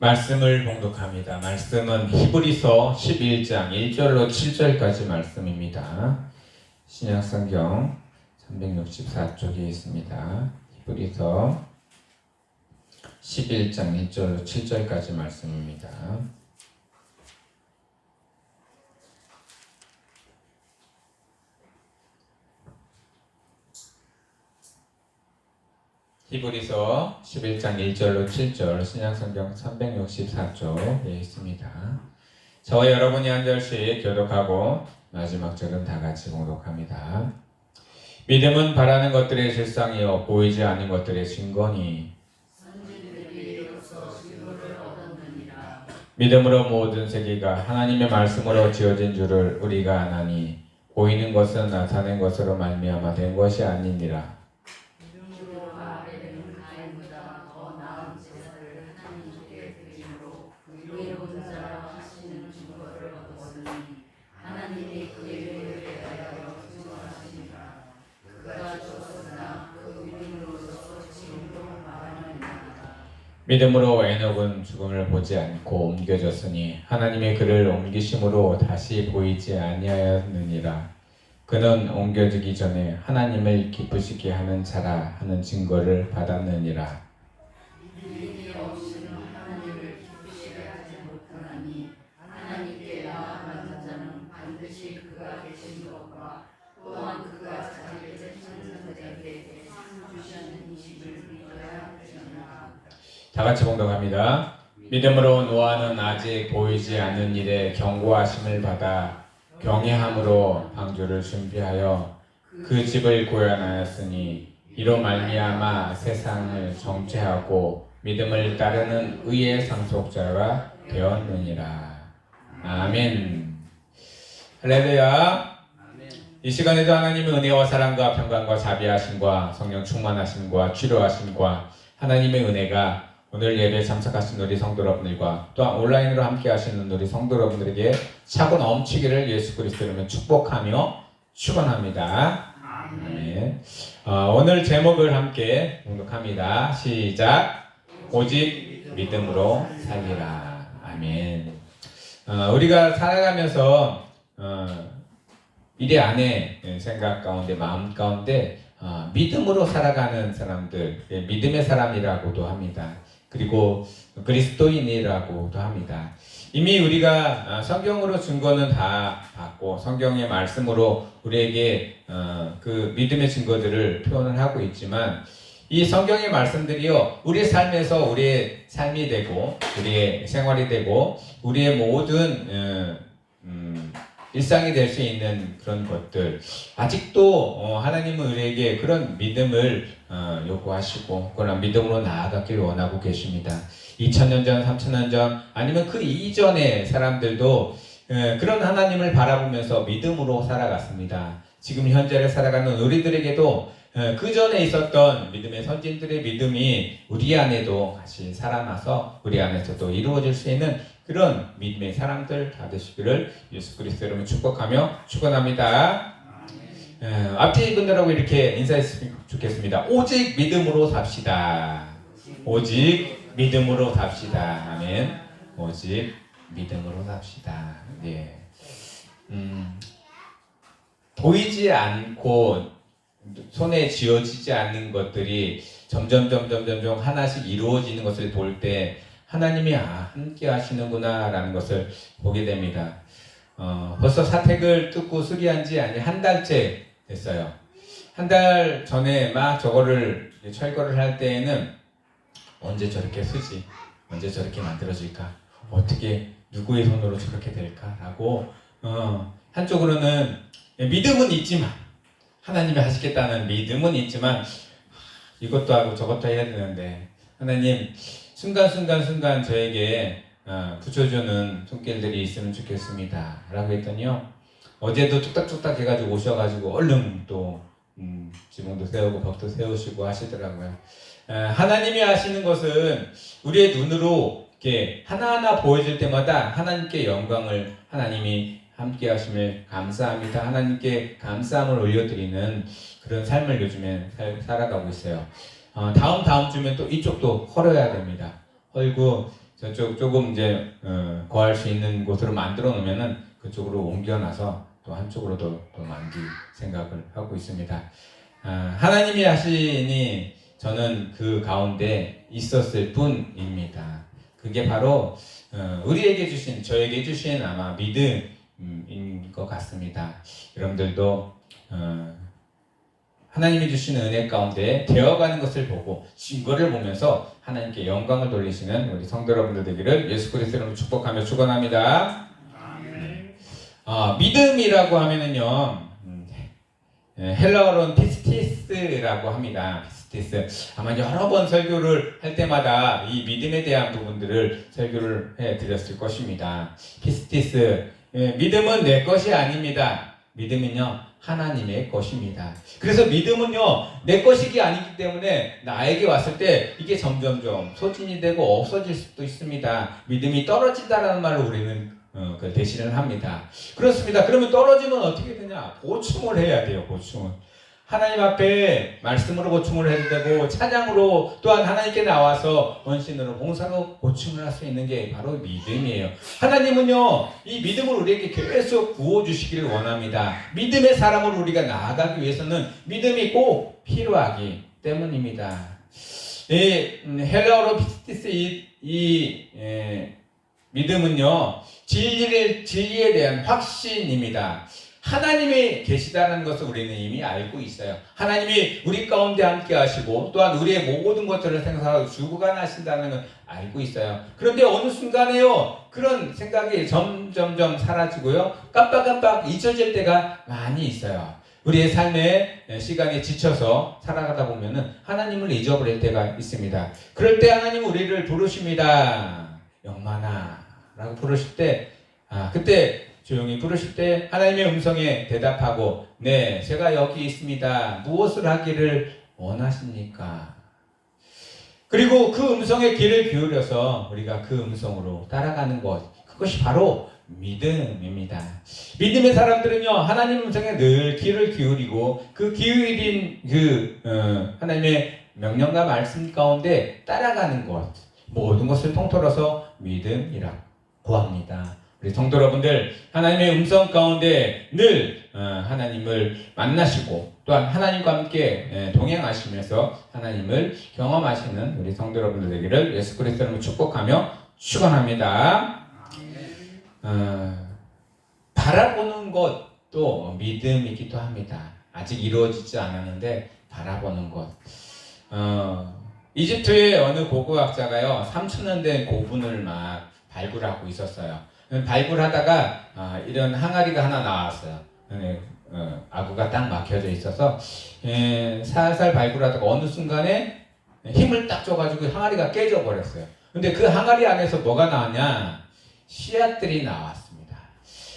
말씀을 봉독합니다. 말씀은 히브리서 11장 1절로 7절까지 말씀입니다. 신약성경 364쪽에 있습니다. 히브리서 11장 1절로 7절까지 말씀입니다. 히브리서 11장 1절로 7절 신약성경 364쪽에 있습니다. 저와 여러분이 한 절씩 교독하고 마지막 절은 다 같이 봉독합니다. 믿음은 바라는 것들의 실상이요 보이지 않는 것들의 증거니 믿음으로 모든 세계가 하나님의 말씀으로 지어진 줄을 우리가 아나니 보이는 것은 나타낸 것으로 말미암아 된 것이 아니니라. 믿음으로 에녹은 죽음을 보지 않고 옮겨졌으니 하나님의 그를 옮기심으로 다시 보이지 아니하였느니라. 그는 옮겨지기 전에 하나님을 기쁘시게 하는 자라 하는 증거를 받았느니라. 믿음이 없이는 하나님을 기쁘시게 하지 못하나니 하나님께 나아가는 자는 반드시 그가 계신 것과 또한 그가 자기를 찾는 자들에게 상 주시는 이심을 믿어야 하리라. 다 같이 봉독합니다. 믿음으로 노아는 아직 보이지 않는 일에 경고하심을 받아 경외함으로 방주를 준비하여 그 집을 구현하였으니 이로 말미암아 세상을 정죄하고 믿음을 따르는 의의 상속자가 되었느니라. 아멘. 할렐루야. 이 시간에도 하나님의 은혜와 사랑과 평강과 자비하심과 성령 충만하심과 치료하심과 하나님의 은혜가 오늘 예배에 참석하신 우리 성도 여러분들과 또한 온라인으로 함께 하시는 우리 성도 여러분들에게 차고 넘치기를 예수 그리스도 이름으로 축복하며 축원합니다. 아멘. 오늘 제목을 함께 공독합니다. 시작. 오직 믿음으로 살리라. 아멘. 우리가 살아가면서 미래 안에 생각 가운데 마음 가운데 믿음으로 살아가는 사람들, 믿음의 사람이라고도 합니다. 그리고 그리스도인이라고도 합니다. 이미 우리가 성경으로 증거는 다 받고 성경의 말씀으로 우리에게 그 믿음의 증거들을 표현을 하고 있지만 이 성경의 말씀들이요 우리의 삶에서 우리의 삶이 되고 우리의 생활이 되고 우리의 모든 일상이 될 수 있는 그런 것들 아직도 하나님은 우리에게 그런 믿음을 요구하시고 그런 믿음으로 나아가길 원하고 계십니다. 2000년 전, 3000년 전 아니면 그 이전의 사람들도 그런 하나님을 바라보면서 믿음으로 살아갔습니다. 지금 현재를 살아가는 우리들에게도 그 전에 있었던 믿음의 선진들의 믿음이 우리 안에도 같이 살아나서 우리 안에서도 이루어질 수 있는 그런 믿음의 사람들 다 되시기를 예수 그리스도 이름으로 축복하며 축원합니다. 앞뒤 분들하고 이렇게 인사했으면 좋겠습니다. 오직 믿음으로 삽시다. 오직 믿음으로 삽시다. 아멘. 오직 믿음으로 삽시다. 네. 보이지 않고 손에 쥐어지지 않는 것들이 점점 하나씩 이루어지는 것을 볼 때 하나님이 함께 하시는구나 라는 것을 보게 됩니다. 벌써 사택을 뜯고 수리한 지 한 달째 됐어요. 한 달 전에 막 저거를 철거를 할 때에는 언제 저렇게 쓰지? 언제 저렇게 만들어질까? 어떻게 누구의 손으로 저렇게 될까? 라고 한쪽으로는 믿음은 있지만 하나님이 하시겠다는 믿음은 있지만 이것도 하고 저것도 해야 되는데 하나님 순간 저에게 붙여주는 손길들이 있으면 좋겠습니다 라고 했더니요 어제도 뚝딱뚝딱 해가지고 오셔가지고 얼른 또 지붕도 세우고 벽도 세우시고 하시더라고요. 하나님이 하시는 것은 우리의 눈으로 이렇게 하나하나 보여질 때마다 하나님께 영광을 하나님이 함께 하심을 감사합니다. 하나님께 감사함을 올려드리는 그런 삶을 요즘에 살아가고 있어요. 다음 주면 또 이쪽도 헐어야 됩니다. 헐고 저쪽 조금 이제 거할 수 있는 곳으로 만들어 놓으면은 그쪽으로 옮겨놔서 또 한쪽으로도 또 만들 생각을 하고 있습니다. 하나님이 하시니 저는 그 가운데 있었을 뿐입니다. 그게 바로 우리에게 주신, 저에게 주신 아마 믿음인 것 같습니다. 여러분들도 하나님이 주시는 은혜 가운데 되어가는 것을 보고 증거를 보면서 하나님께 영광을 돌리시는 우리 성도 여러분들 되기를 예수 그리스도로 축복하며 축원합니다. 믿음이라고 하면은요, 헬라어로는 피스티스라고 합니다. 피스티스. 아마 여러 번 설교를 할 때마다 이 믿음에 대한 부분들을 설교를 해 드렸을 것입니다. 피스티스. 믿음은 내 것이 아닙니다. 믿음은요, 하나님의 것입니다. 그래서 믿음은요, 내 것이기 아니기 때문에 나에게 왔을 때 이게 점점점 소진이 되고 없어질 수도 있습니다. 믿음이 떨어진다라는 말을 우리는 그 대신을 합니다. 그렇습니다. 그러면 떨어지면 어떻게 되냐? 보충을 해야 돼요. 보충을. 하나님 앞에 말씀으로 보충을 해도 되고 찬양으로 또한 하나님께 나와서 헌신으로 봉사로 보충을 할 수 있는 게 바로 믿음이에요. 하나님은요, 이 믿음을 우리에게 계속 부어주시기를 원합니다. 믿음의 사람으로 우리가 나아가기 위해서는 믿음이 꼭 필요하기 때문입니다. 헬라어로 피스티스 믿음은요, 진리에 대한 확신입니다. 하나님이 계시다는 것을 우리는 이미 알고 있어요. 하나님이 우리 가운데 함께 하시고 또한 우리의 모든 것들을 생각하고 주관하신다는 걸 알고 있어요. 그런데 어느 순간에요, 그런 생각이 점점점 사라지고요, 깜빡깜빡 잊혀질 때가 많이 있어요. 우리의 삶의 시간에 지쳐서 살아가다 보면은 하나님을 잊어버릴 때가 있습니다. 그럴 때 하나님은 우리를 부르십니다. 영만아 라고 부르실 때, 그때 조용히 부르실 때 하나님의 음성에 대답하고, 네, 제가 여기 있습니다. 무엇을 하기를 원하십니까? 그리고 그 음성에 귀를 기울여서 우리가 그 음성으로 따라가는 것, 그것이 바로 믿음입니다. 믿음의 사람들은요, 하나님 음성에 늘 귀를 기울이고 그 기울인 하나님의 명령과 말씀 가운데 따라가는 것, 모든 것을 통틀어서 믿음이라고 합니다. 우리 성도 여러분들, 하나님의 음성 가운데 늘 하나님을 만나시고 또한 하나님과 함께 동행하시면서 하나님을 경험하시는 우리 성도 여러분들 되기를 예수 그리스도로 축복하며 축원합니다. 바라보는 것도 믿음이기도 합니다. 아직 이루어지지 않았는데 바라보는 것. 이집트의 어느 고고학자가요, 3,000년 된 고분을 막 발굴하고 있었어요. 발굴하다가 이런 항아리가 하나 나왔어요. 아구가 딱 막혀져 있어서 살살 발굴하다가 어느 순간에 힘을 딱 줘가지고 항아리가 깨져 버렸어요. 근데 그 항아리 안에서 뭐가 나왔냐? 씨앗들이 나왔습니다.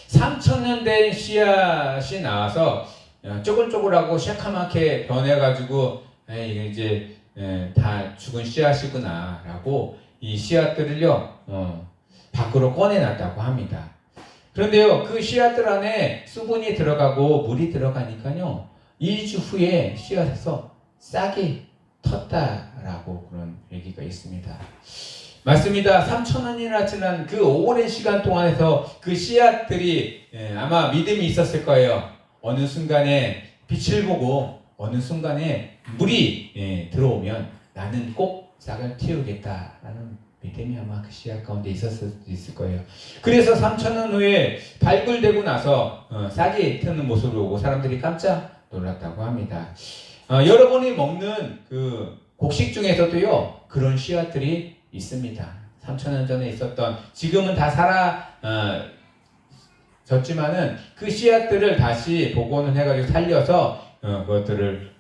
3,000년 된 씨앗이 나와서 쪼글쪼글하고 새카맣게 변해가지고 이게 이제 다 죽은 씨앗이구나 라고 이 씨앗들을요 밖으로 꺼내놨다고 합니다. 그런데요, 그 씨앗들 안에 수분이 들어가고 물이 들어가니까요, 2주 후에 씨앗에서 싹이 텄다라고 그런 얘기가 있습니다. 맞습니다. 3,000년이나 지난 그 오랜 시간 동안에서 그 씨앗들이 아마 믿음이 있었을 거예요. 어느 순간에 빛을 보고 어느 순간에 물이 들어오면 나는 꼭 싹을 틔우겠다라는 믿음이 아마 그 씨앗 가운데 있었을 수도 있을 거예요. 그래서 3,000년 후에 발굴되고 나서 싹이 트는 모습을 보고 사람들이 깜짝 놀랐다고 합니다. 여러분이 먹는 그 곡식 중에서도요, 그런 씨앗들이 있습니다. 3,000년 전에 있었던, 지금은 다 사라졌지만은 그 씨앗들을 다시 복원을 해가지고 살려서 그것들을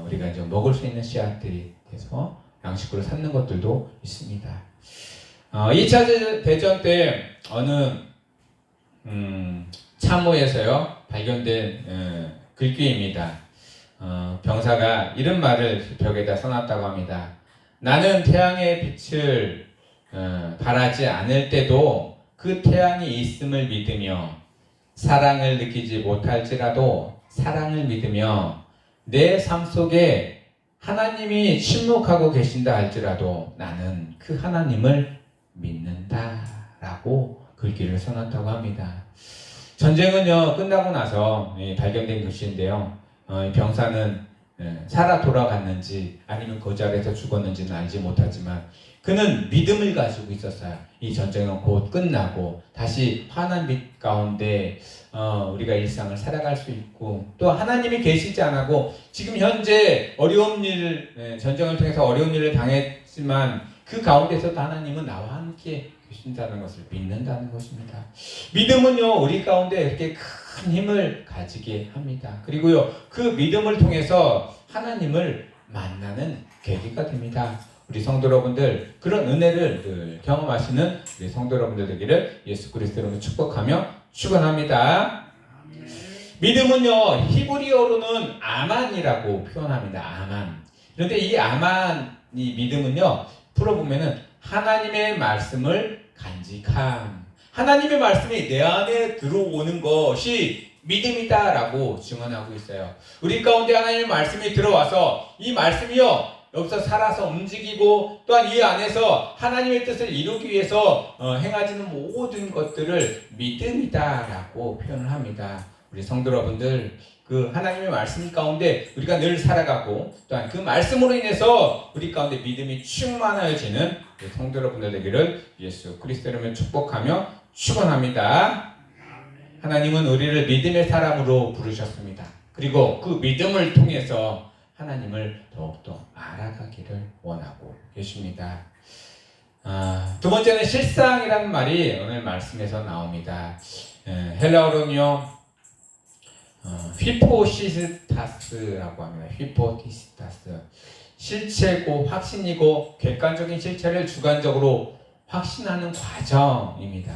우리가 이제 먹을 수 있는 씨앗들이 돼서 양식으로 삼는 것들도 있습니다. 2차 대전 때 어느 참호에서요 발견된 글귀입니다. 병사가 이런 말을 벽에다 써놨다고 합니다. 나는 태양의 빛을 바라지 않을 때도 그 태양이 있음을 믿으며 사랑을 느끼지 못할지라도 사랑을 믿으며 내 삶 속에 하나님이 침묵하고 계신다 할지라도 나는 그 하나님을 믿는다라고 글귀를 써놨다고 합니다. 전쟁은요 끝나고 나서 발견된 글씨인데요. 병사는 살아 돌아갔는지 아니면 그 자리에서 죽었는지는 알지 못하지만 그는 믿음을 가지고 있었어요. 이 전쟁은 곧 끝나고 다시 환한 빛 가운데 우리가 일상을 살아갈 수 있고 또 하나님이 계시지 않고 지금 현재 어려운 일, 전쟁을 통해서 어려운 일을 당했지만 그 가운데서도 하나님은 나와 함께 계신다는 것을 믿는다는 것입니다. 믿음은요 우리 가운데 이렇게 큰 힘을 가지게 합니다. 그리고요 그 믿음을 통해서 하나님을 만나는 계기가 됩니다. 우리 성도 여러분들 그런 은혜를 늘 경험하시는 우리 성도 여러분들 되기를 예수 그리스도로 축복하며 축원합니다. 믿음은요 히브리어로는 아만이라고 표현합니다. 아만. 그런데 이 아만이 믿음은요 풀어보면은 하나님의 말씀을 간직함. 하나님의 말씀이 내 안에 들어오는 것이 믿음이다라고 증언하고 있어요. 우리 가운데 하나님의 말씀이 들어와서 이 말씀이요 여기서 살아서 움직이고 또한 이 안에서 하나님의 뜻을 이루기 위해서 행하지는 모든 것들을 믿음이다라고 표현을 합니다. 우리 성도 여러분들 그 하나님의 말씀 가운데 우리가 늘 살아가고 또한 그 말씀으로 인해서 우리 가운데 믿음이 충만해지는 우리 성도 여러분들 되기를 예수 그리스도로 축복하며 축원합니다. 하나님은 우리를 믿음의 사람으로 부르셨습니다. 그리고 그 믿음을 통해서 하나님을 더욱더 알아가기를 원하고 계십니다. 두 번째는 실상이라는 말이 오늘 말씀에서 나옵니다. 헬라어로는요 휘포시스타스라고 합니다. 휘포시스타스. 실체고 확신이고 객관적인 실체를 주관적으로 확신하는 과정입니다.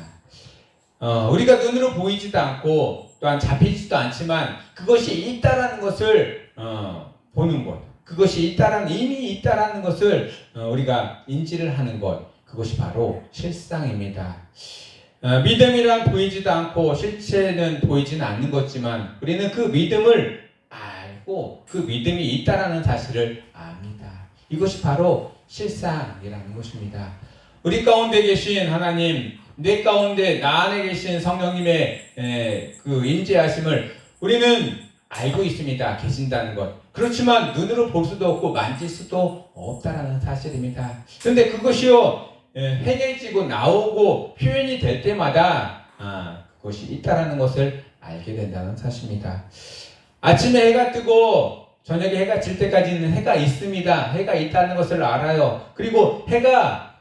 우리가 눈으로 보이지도 않고 또한 잡히지도 않지만 그것이 있다라는 것을 보는 것, 그것이 이미 있다라는 것을 우리가 인지를 하는 것, 그것이 바로 실상입니다. 믿음이란 보이지도 않고 실체는 보이지는 않는 것지만 우리는 그 믿음을 알고 그 믿음이 있다라는 사실을 압니다. 이것이 바로 실상이라는 것입니다. 우리 가운데 계신 하나님, 내 가운데 나 안에 계신 성령님의 그 임재하심을 우리는 알고 있습니다. 계신다는 것. 그렇지만 눈으로 볼 수도 없고 만질 수도 없다라는 사실입니다. 그런데 그것이요 행해지고 나오고 표현이 될 때마다 그것이 있다라는 것을 알게 된다는 사실입니다. 아침에 해가 뜨고 저녁에 해가 질 때까지는 해가 있습니다. 해가 있다는 것을 알아요. 그리고 해가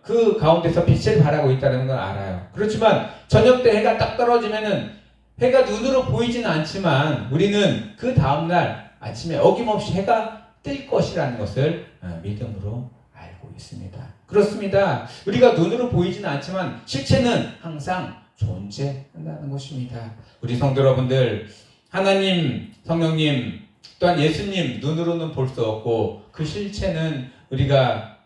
그 가운데서 빛을 발하고 있다는 걸 알아요. 그렇지만 저녁 때 해가 딱 떨어지면은 해가 눈으로 보이지는 않지만 우리는 그 다음날 아침에 어김없이 해가 뜰 것이라는 것을 믿음으로 알고 있습니다. 그렇습니다. 우리가 눈으로 보이지는 않지만 실체는 항상 존재한다는 것입니다. 우리 성도 여러분들, 하나님, 성령님, 또한 예수님 눈으로는 볼 수 없고 그 실체는 우리가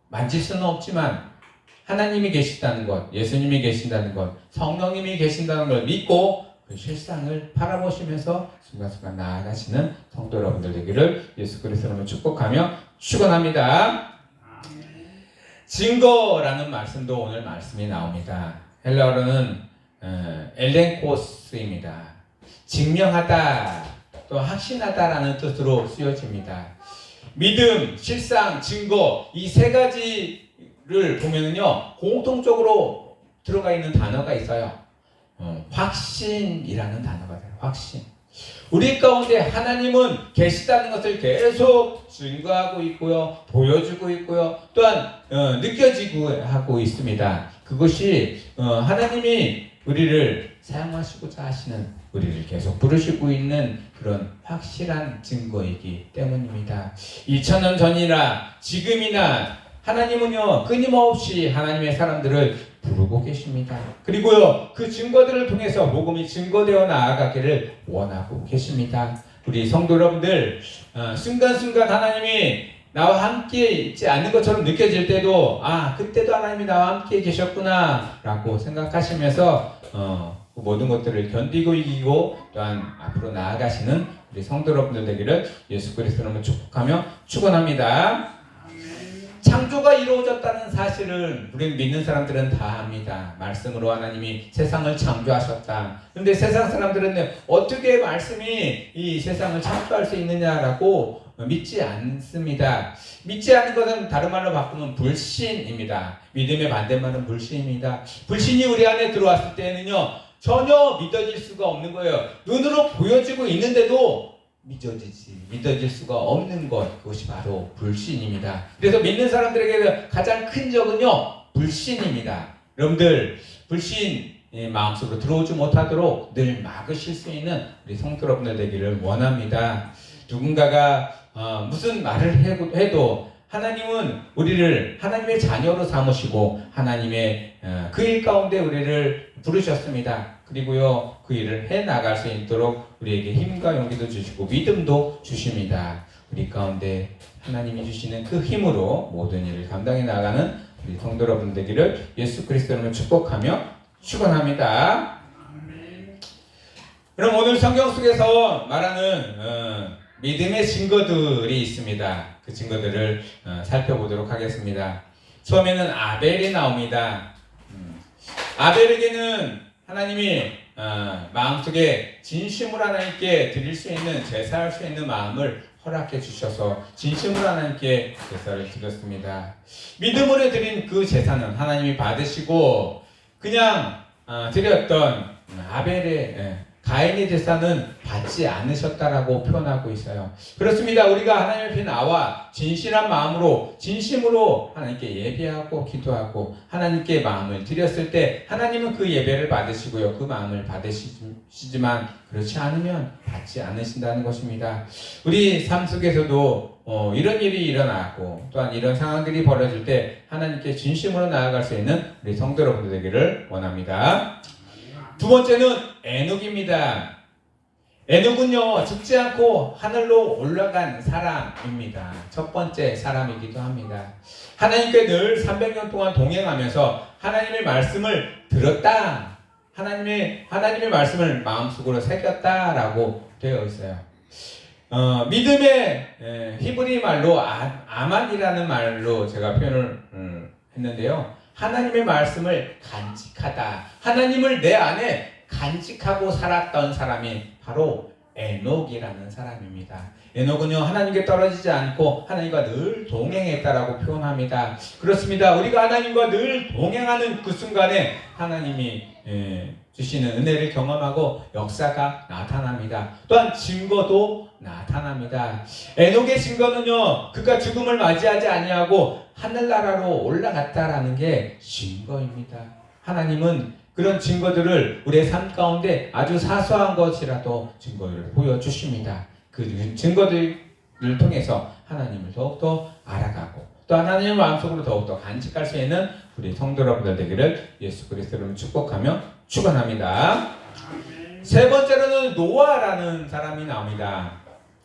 만질 수는 없지만 하나님이 계시다는 것, 예수님이 계신다는 것, 성령님이 계신다는 걸 믿고 그 실상을 바라보시면서 순간순간 나아가시는 성도 여러분들 되기를 예수 그리스도로 축복하며 축원합니다. 증거라는 말씀도 오늘 말씀이 나옵니다. 헬라어로는 엘렌코스입니다. 증명하다, 또 확신하다라는 뜻으로 쓰여집니다. 믿음, 실상, 증거 이 세 가지를 보면은요 공통적으로 들어가 있는 단어가 있어요. 확신이라는 단어가 돼요. 확신. 우리 가운데 하나님은 계시다는 것을 계속 증거하고 있고요, 보여주고 있고요, 또한 느껴지고 하고 있습니다. 그것이 하나님이 우리를 사용하시고자 하시는, 우리를 계속 부르시고 있는 그런 확실한 증거이기 때문입니다. 2000년 전이나 지금이나 하나님은요 끊임없이 하나님의 사람들을 부르고 계십니다. 그리고요 그 증거들을 통해서 복음이 증거되어 나아가기를 원하고 계십니다. 우리 성도 여러분들, 순간순간 하나님이 나와 함께 있지 않는 것처럼 느껴질 때도 그때도 하나님이 나와 함께 계셨구나 라고 생각하시면서 그 모든 것들을 견디고 이기고 또한 앞으로 나아가시는 우리 성도 여러분들 되기를 예수 그리스도로 축복하며 축원합니다. 창조가 이루어졌다는 사실은 우리는 믿는 사람들은 다 압니다. 말씀으로 하나님이 세상을 창조하셨다. 그런데 세상 사람들은 어떻게 말씀이 이 세상을 창조할 수 있느냐라고 믿지 않습니다. 믿지 않는 것은 다른 말로 바꾸면 불신입니다. 믿음의 반대말은 불신입니다. 불신이 우리 안에 들어왔을 때는요, 전혀 믿어질 수가 없는 거예요. 눈으로 보여지고 있는데도 믿어질 수가 없는 것, 그것이 바로 불신입니다. 그래서 믿는 사람들에게 가장 큰 적은요, 불신입니다. 여러분들, 불신 마음속으로 들어오지 못하도록 늘 막으실 수 있는 우리 성도 여러분들 되기를 원합니다. 누군가가 무슨 말을 해도 하나님은 우리를 하나님의 자녀로 삼으시고 하나님의 그 일 가운데 우리를 부르셨습니다. 그리고요, 그 일을 해 나갈 수 있도록 우리에게 힘과 용기도 주시고 믿음도 주십니다. 우리 가운데 하나님이 주시는 그 힘으로 모든 일을 감당해 나가는 우리 성도 여러분 되기를 예수 그리스도로 축복하며 축원합니다. 그럼 오늘 성경 속에서 말하는 믿음의 증거들이 있습니다. 그 증거들을 살펴보도록 하겠습니다. 처음에는 아벨이 나옵니다. 아벨에게는 하나님이 마음속에 진심으로 하나님께 드릴 수 있는, 제사할 수 있는 마음을 허락해 주셔서 진심으로 하나님께 제사를 드렸습니다. 믿음으로 드린 그 제사는 하나님이 받으시고, 그냥 드렸던 아벨의 가인의 제사는 받지 않으셨다라고 표현하고 있어요. 그렇습니다. 우리가 하나님 앞에 나와 진실한 마음으로, 진심으로 하나님께 예배하고 기도하고 하나님께 마음을 드렸을 때 하나님은 그 예배를 받으시고요, 그 마음을 받으시지만 그렇지 않으면 받지 않으신다는 것입니다. 우리 삶 속에서도 이런 일이 일어나고 또한 이런 상황들이 벌어질 때 하나님께 진심으로 나아갈 수 있는 우리 성도 여러분들 되기를 원합니다. 두 번째는 에녹입니다. 에녹은요, 죽지 않고 하늘로 올라간 사람입니다. 첫 번째 사람이기도 합니다. 하나님께 늘 300년 동안 동행하면서 하나님의 말씀을 들었다, 하나님의 말씀을 마음속으로 새겼다라고 되어 있어요. 믿음의 히브리 말로 아만이라는 말로 제가 표현을 했는데요. 하나님의 말씀을 간직하다, 하나님을 내 안에 간직하고 살았던 사람이 바로 에녹이라는 사람입니다. 에녹은요, 하나님께 떨어지지 않고 하나님과 늘 동행했다라고 표현합니다. 그렇습니다. 우리가 하나님과 늘 동행하는 그 순간에 하나님이 주시는 은혜를 경험하고 역사가 나타납니다. 또한 증거도 나타납니다. 에녹의 증거는요, 그가 죽음을 맞이하지 아니하고 하늘나라로 올라갔다라는 게 증거입니다. 하나님은 그런 증거들을 우리의 삶 가운데 아주 사소한 것이라도 증거를 보여주십니다. 그 증거들을 통해서 하나님을 더욱더 알아가고 또 하나님의 마음속으로 더욱더 간직할 수 있는 우리 성도 여러분들 되기를 예수 그리스도로 축복하며 축원합니다. 세 번째로는 노아라는 사람이 나옵니다.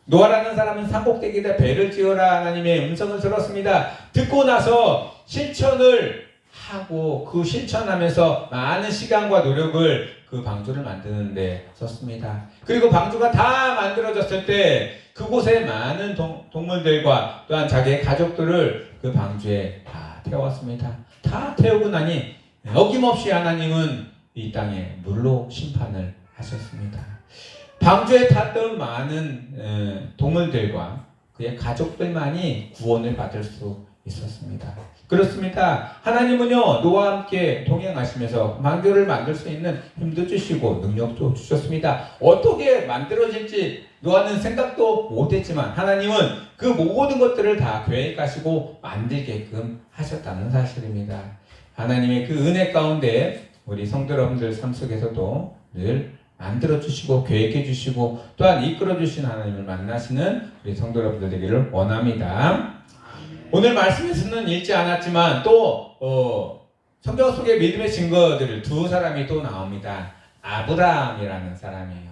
노아라는 사람은 산꼭대기에다 배를 지어라 하나님의 음성을 들었습니다. 듣고 나서 실천을 하고 그 실천하면서 많은 시간과 노력을 그 방주를 만드는 데 썼습니다. 그리고 방주가 다 만들어졌을 때 그곳에 많은 동물들과 또한 자기의 가족들을 그 방주에 다 태웠습니다. 다 태우고 나니 어김없이 하나님은 이 땅에 물로 심판을 하셨습니다. 방주에 탔던 많은 동물들과 그의 가족들만이 구원을 받을 수 있었습니다. 그렇습니다. 하나님은요, 노아와 함께 동행하시면서 방주를 만들 수 있는 힘도 주시고 능력도 주셨습니다. 어떻게 만들어질지 노아는 생각도 못했지만 하나님은 그 모든 것들을 다 계획하시고 만들게끔 하셨다는 사실입니다. 하나님의 그 은혜 가운데 우리 성도 여러분들 삶 속에서도 늘 만들어주시고 계획해주시고 또한 이끌어주신 하나님을 만나시는 우리 성도 여러분들 되기를 원합니다. 오늘 말씀에서는 읽지 않았지만 또 성경 속의 믿음의 증거들을 두 사람이 또 나옵니다. 아브라함이라는 사람이에요.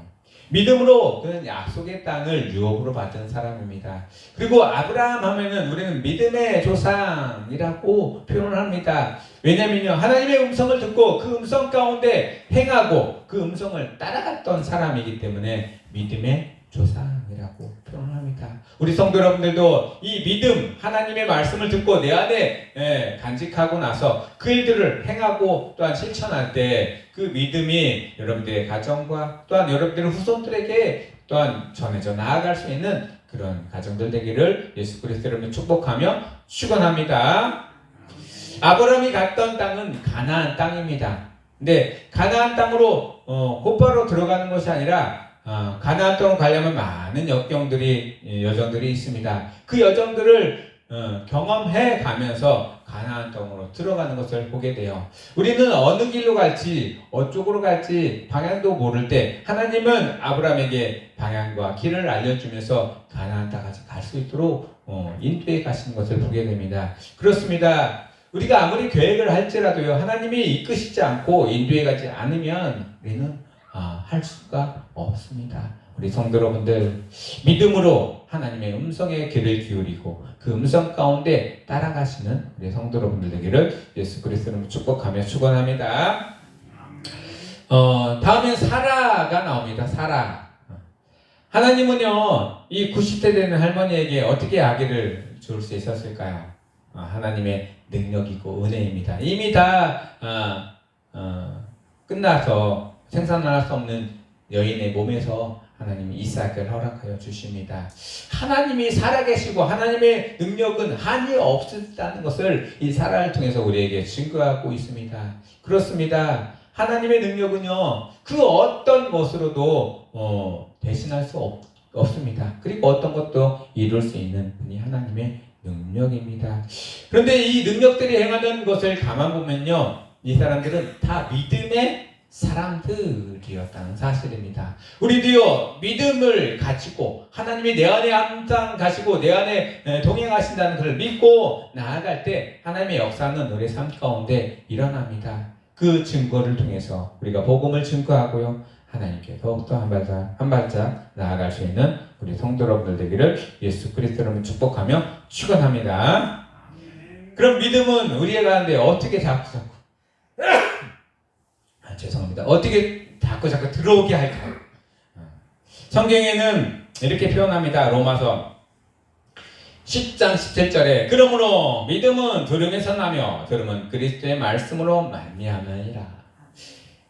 믿음으로 그는 약속의 땅을 유업으로 받은 사람입니다. 그리고 아브라함 하면은 우리는 믿음의 조상이라고 표현을 합니다. 왜냐면요, 하나님의 음성을 듣고 그 음성 가운데 행하고 그 음성을 따라갔던 사람이기 때문에 믿음의 조상. 아니라고 표현합니다. 우리 성도 여러분들도 이 믿음, 하나님의 말씀을 듣고 내 안에 간직하고 나서 그 일들을 행하고 또한 실천할 때 그 믿음이 여러분들의 가정과 또한 여러분들의 후손들에게 또한 전해져 나아갈 수 있는 그런 가정들 되기를 예수 그리스도로 이름으로 축복하며 축원합니다. 아브라함이 갔던 땅은 가나안 땅입니다. 근데 가나안 땅으로 곧바로 들어가는 것이 아니라 가나안 땅으로 가려면 많은 여정들이 있습니다. 그 여정들을 경험해 가면서 가나안 땅으로 들어가는 것을 보게 돼요. 우리는 어느 길로 갈지 어쪽으로 갈지 방향도 모를 때 하나님은 아브라함에게 방향과 길을 알려주면서 가나안 땅까지 갈 수 있도록 인도해 가시는 것을 보게 됩니다. 그렇습니다. 우리가 아무리 계획을 할지라도요, 하나님이 이끄시지 않고 인도해 가지 않으면 우리는 할 수가 없습니다. 우리 성도 여러분들, 믿음으로 하나님의 음성에 귀를 기울이고 그 음성 가운데 따라가시는 우리 성도 여러분들 되기를 예수 그리스도로 축복하며 축원합니다. 다음엔 사라가 나옵니다. 사라. 하나님은요, 이 90세 되는 할머니에게 어떻게 아기를 줄 수 있었을까요? 하나님의 능력이고 은혜입니다. 이미 다 끝나서 생산할 수 없는 여인의 몸에서 하나님이 이삭을 허락하여 주십니다. 하나님이 살아계시고 하나님의 능력은 한이 없었다는 것을 이 사라를 통해서 우리에게 증거하고 있습니다. 그렇습니다. 하나님의 능력은요, 그 어떤 것으로도 대신할 수 없습니다. 그리고 어떤 것도 이룰 수 있는 분이 하나님의 능력입니다. 그런데 이 능력들이 행하는 것을 가만 보면요, 이 사람들은 다 믿음의 사람들이었다는 사실입니다. 우리도요, 믿음을 가지고 하나님이 내 안에 항상 가시고 내 안에 동행하신다는 것을 믿고 나아갈 때 하나님의 역사는 우리 삶 가운데 일어납니다. 그 증거를 통해서 우리가 복음을 증거하고요, 하나님께 더욱더 한 발짝 나아갈 수 있는 우리 성도 여러분들 되기를 예수 그리스도로 축복하며 축원합니다. 그럼 믿음은 우리의 가운데 어떻게 자꾸 죄송합니다. 어떻게 자꾸 들어오게 할까요? 성경에는 이렇게 표현합니다. 로마서 10장 17절에 그러므로 믿음은 들음에서 나며 들음은 그리스도의 말씀으로 말미암으리라.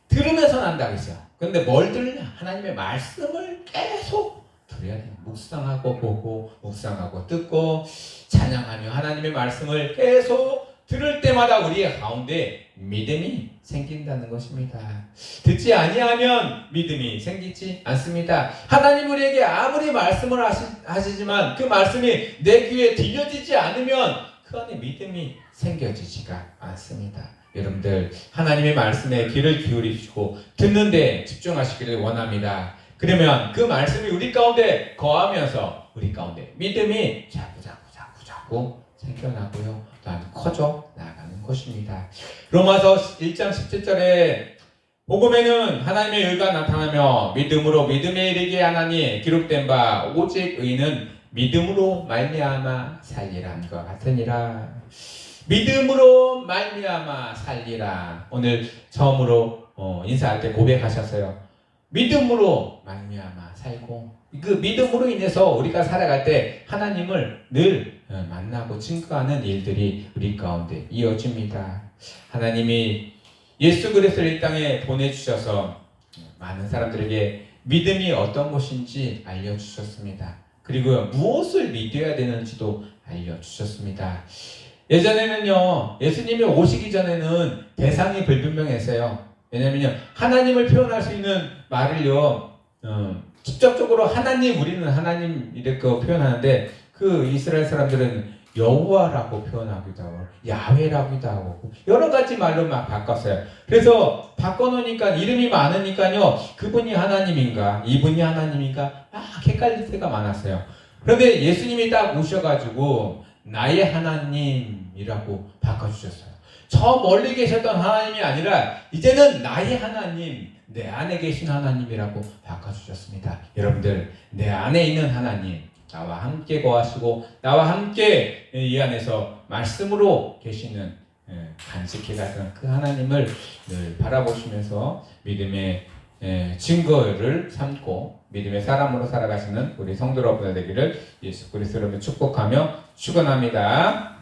들으면서 난다고 했어요. 근데 뭘 들으냐? 하나님의 말씀을 계속 들어야 돼요. 묵상하고 보고 묵상하고 듣고 찬양하며 하나님의 말씀을 계속 들을 때마다 우리의 가운데 믿음이 생긴다는 것입니다. 듣지 아니하면 믿음이 생기지 않습니다. 하나님 우리에게 아무리 말씀을 하시지만 그 말씀이 내 귀에 들려지지 않으면 그 안에 믿음이 생겨지지가 않습니다. 여러분들, 하나님의 말씀에 귀를 기울이시고 듣는 데 집중하시기를 원합니다. 그러면 그 말씀이 우리 가운데 거하면서 우리 가운데 믿음이 자꾸 생겨나고요, 또한 커져 나가는 것입니다. 로마서 1장 17절에 복음에는 하나님의 의가 나타나며 믿음으로 믿음에 이르게 하나니 기록된 바 오직 의는 믿음으로 말미암아 살리라 함과 같으니라. 믿음으로 말미암아 살리라. 오늘 처음으로 인사할 때 고백하셨어요. 믿음으로 말미암아 살고, 그 믿음으로 인해서 우리가 살아갈 때 하나님을 늘 만나고 증거하는 일들이 우리 가운데 이어집니다. 하나님이 예수 그리스도를 이 땅에 보내주셔서 많은 사람들에게 믿음이 어떤 것인지 알려주셨습니다. 그리고 무엇을 믿어야 되는지도 알려주셨습니다. 예전에는요, 예수님이 오시기 전에는 대상이 불분명했어요. 왜냐면요, 하나님을 표현할 수 있는 말을요, 직접적으로 하나님, 우리는 하나님 이렇게 표현하는데 그 이스라엘 사람들은 여호와라고 표현하기도 하고 야훼라고도 하고 여러 가지 말로 막 바꿨어요. 그래서 바꿔놓으니까 이름이 많으니까요, 그분이 하나님인가 이분이 하나님인가 막 헷갈릴 때가 많았어요. 그런데 예수님이 딱 오셔가지고 나의 하나님이라고 바꿔주셨어요. 저 멀리 계셨던 하나님이 아니라 이제는 나의 하나님, 내 안에 계신 하나님이라고 바꿔주셨습니다. 여러분들, 내 안에 있는 하나님, 나와 함께 거하시고 나와 함께 이 안에서 말씀으로 계시는 간직해 가던 그 하나님을 늘 바라보시면서 믿음의 증거를 삼고 믿음의 사람으로 살아가시는 우리 성도 여러분들 되기를 예수 그리스도로 축복하며 축원합니다.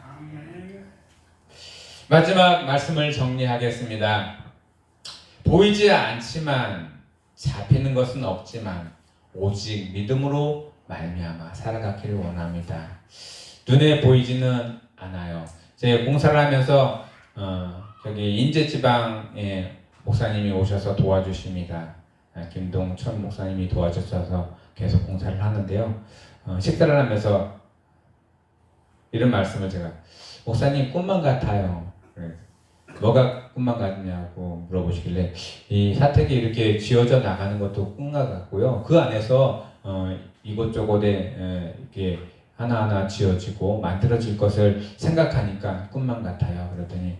마지막 말씀을 정리하겠습니다. 보이지 않지만 잡히는 것은 없지만 오직 믿음으로 말미암아 살아가기를 원합니다. 눈에 보이지는 않아요. 제가 봉사를 하면서 저기 인제지방에 목사님이 오셔서 도와주십니다. 김동천 목사님이 도와주셔서 계속 봉사를 하는데요. 식사를 하면서 이런 말씀을 제가 목사님 꿈만 같아요. 뭐가 꿈만 같냐고 물어보시길래 이 사택이 이렇게 지어져 나가는 것도 꿈과 같고요. 그 안에서 이곳저곳에 이렇게 하나하나 지어지고 만들어질 것을 생각하니까 꿈만 같아요. 그랬더니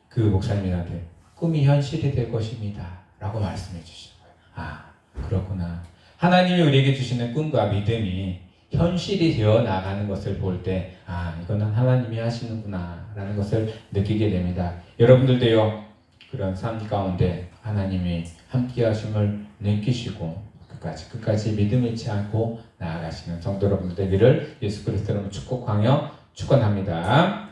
그 목사님한테 꿈이 현실이 될 것입니다 라고 말씀해 주시는 거예요. 아, 그렇구나. 하나님이 우리에게 주시는 꿈과 믿음이 현실이 되어 나가는 것을 볼 때, 아, 이거는 하나님이 하시는구나 라는 것을 느끼게 됩니다. 여러분들도요, 그런 삶 가운데 하나님이 함께 하심을 느끼시고 끝까지 믿음 잃지 않고 나아가시는 성도 여러분들 되기를 예수 그리스도로 축복하며 축원합니다.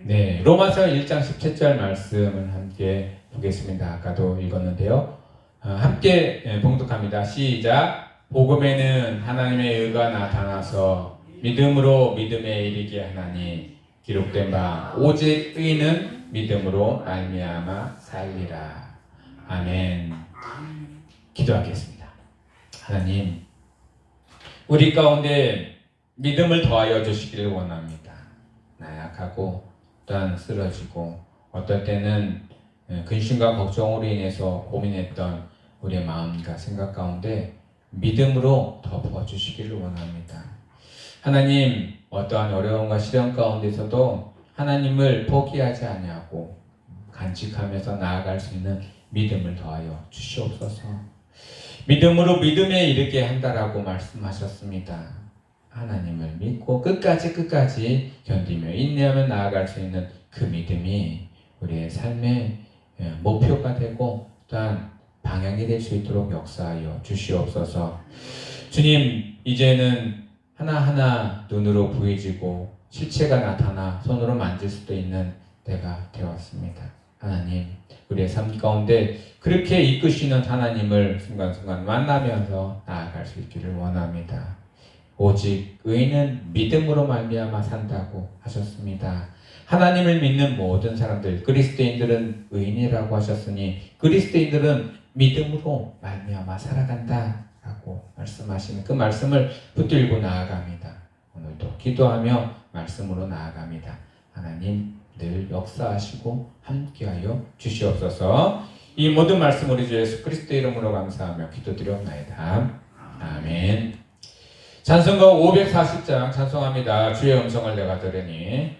네, 로마서 1장 17절 말씀을 함께 보겠습니다. 아까도 읽었는데요. 함께 봉독합니다. 시작. 복음에는 하나님의 의가 나타나서 믿음으로 믿음에 이르게 하나니 기록된 바 오직 의는 믿음으로 말미암아 살리라. 아멘. 기도하겠습니다. 하나님, 우리 가운데 믿음을 더하여 주시기를 원합니다. 나약하고 또한 쓰러지고 어떨 때는 근심과 걱정으로 인해서 고민했던 우리의 마음과 생각 가운데 믿음으로 덮어주시기를 원합니다. 하나님, 어떠한 어려움과 시련 가운데서도 하나님을 포기하지 아니하고 간직하면서 나아갈 수 있는 믿음을 더하여 주시옵소서. 믿음으로 믿음에 이르게 한다라고 말씀하셨습니다. 하나님을 믿고 끝까지 견디며 인내하며 나아갈 수 있는 그 믿음이 우리의 삶의 목표가 되고 또한 방향이 될 수 있도록 역사하여 주시옵소서. 주님, 이제는 하나하나 눈으로 보이지고 실체가 나타나 손으로 만질 수도 있는 때가 되었습니다. 하나님, 우리의 삶 가운데 그렇게 이끄시는 하나님을 순간순간 만나면서 나아갈 수 있기를 원합니다. 오직 의인은 믿음으로 말미암아 산다고 하셨습니다. 하나님을 믿는 모든 사람들, 그리스도인들은 의인이라고 하셨으니 그리스도인들은 믿음으로 말미암아 살아간다라고 말씀하시는 그 말씀을 붙들고 나아갑니다. 오늘도 기도하며 말씀으로 나아갑니다. 하나님 늘 역사하시고 함께하여 주시옵소서. 이 모든 말씀 우리 주 예수 그리스도 이름으로 감사하며 기도드리옵나이다. 아멘. 찬송가 540장 찬송합니다. 주의 음성을 내가 들으니